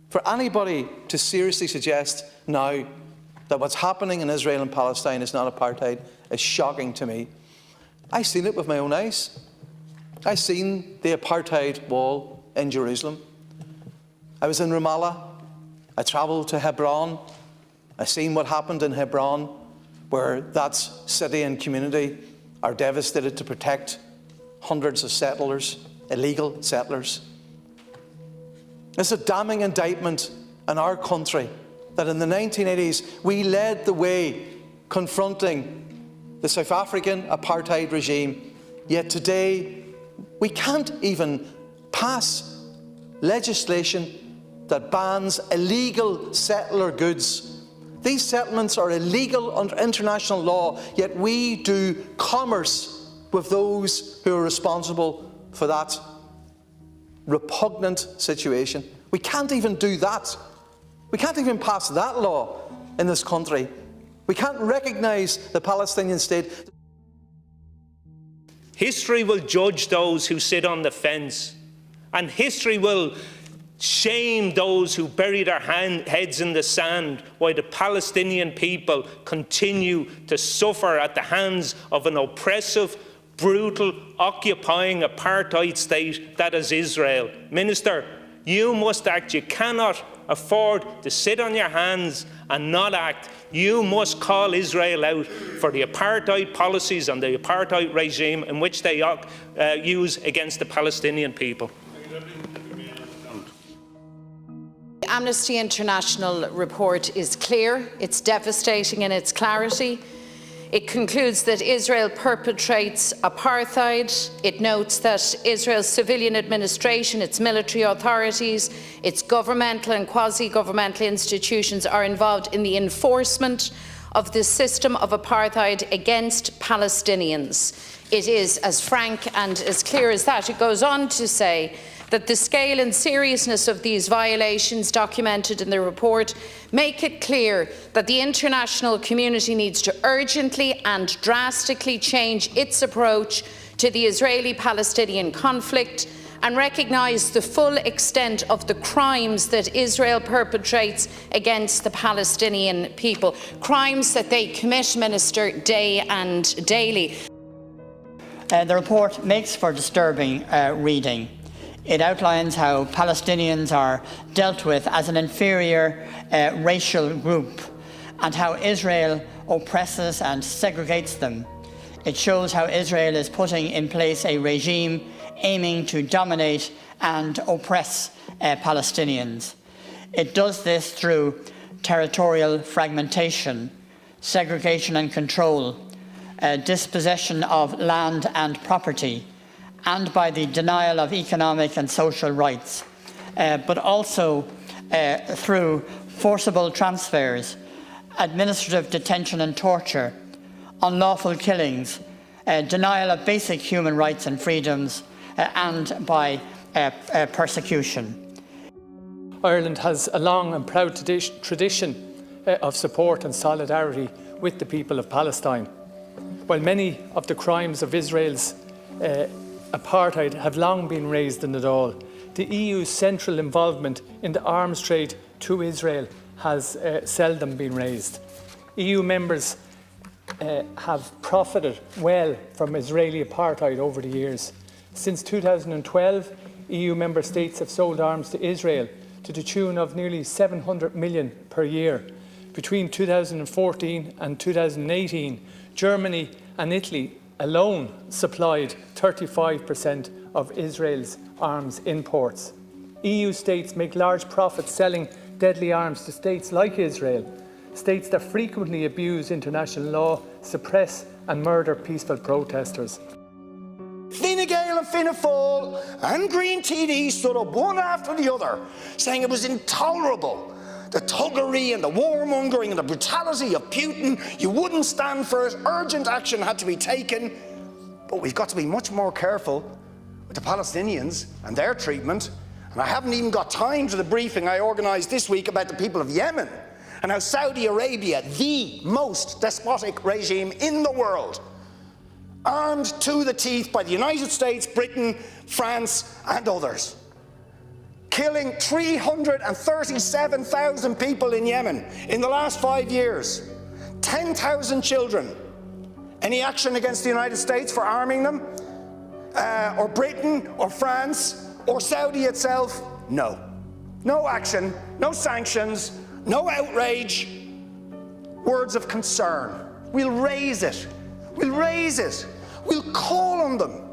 For anybody to seriously suggest now that what's happening in Israel and Palestine is not apartheid is shocking to me. I've seen it with my own eyes. I've seen the apartheid wall in Jerusalem. I was in Ramallah. I travelled to Hebron. I've seen what happened in Hebron, where that city and community are devastated to protect hundreds of settlers, illegal settlers. It's a damning indictment in our country that in the 1980s we led the way confronting the South African apartheid regime, yet today we can't even pass legislation that bans illegal settler goods. These settlements are illegal under international law, yet we do commerce with those who are responsible for that repugnant situation. We can't even do that. We can't even pass that law in this country. We can't recognise the Palestinian state. History will judge those who sit on the fence, and history will shame those who bury their heads in the sand while the Palestinian people continue to suffer at the hands of an oppressive, brutal, occupying apartheid state that is Israel. Minister, you must act. You cannot afford to sit on your hands and not act. You must call Israel out for the apartheid policies and the apartheid regime in which they use against the Palestinian people. The Amnesty International report is clear. It's devastating in its clarity. It concludes that Israel perpetrates apartheid. It notes that Israel's civilian administration, its military authorities, its governmental and quasi-governmental institutions are involved in the enforcement of the system of apartheid against Palestinians. It is as frank and as clear as that. It goes on to say that the scale and seriousness of these violations documented in the report make it clear that the international community needs to urgently and drastically change its approach to the Israeli-Palestinian conflict and recognise the full extent of the crimes that Israel perpetrates against the Palestinian people, crimes that they commit, Minister, day and daily. The report makes for disturbing reading. It outlines how Palestinians are dealt with as an inferior racial group and how Israel oppresses and segregates them. It shows how Israel is putting in place a regime aiming to dominate and oppress Palestinians. It does this through territorial fragmentation, segregation and control, dispossession of land and property, and by the denial of economic and social rights, but also through forcible transfers, administrative detention and torture, unlawful killings, denial of basic human rights and freedoms, and by persecution. Ireland has a long and proud tradition of support and solidarity with the people of Palestine. While many of the crimes of Israel's apartheid have long been raised in the Dáil, the EU's central involvement in the arms trade to Israel has seldom been raised. EU members have profited well from Israeli apartheid over the years. Since 2012, EU member states have sold arms to Israel to the tune of nearly 700 million per year. Between 2014 and 2018, Germany and Italy alone supplied 35% of Israel's arms imports. EU states make large profits selling deadly arms to states like Israel, states that frequently abuse international law, suppress and murder peaceful protesters. Fine Gael and Fianna Fáil and Green TD stood up one after the other, saying it was intolerable. The thuggery and the warmongering and the brutality of Putin, you wouldn't stand for it, urgent action had to be taken. But we've got to be much more careful with the Palestinians and their treatment. And I haven't even got time for the briefing I organised this week about the people of Yemen and how Saudi Arabia, the most despotic regime in the world, armed to the teeth by the United States, Britain, France and others, killing 337,000 people in Yemen in the last 5 years, 10,000 children. Any action against the United States for arming them? Or Britain, or France, or Saudi itself? No. No action, no sanctions, no outrage. Words of concern. We'll raise it. We'll raise it. We'll call on them.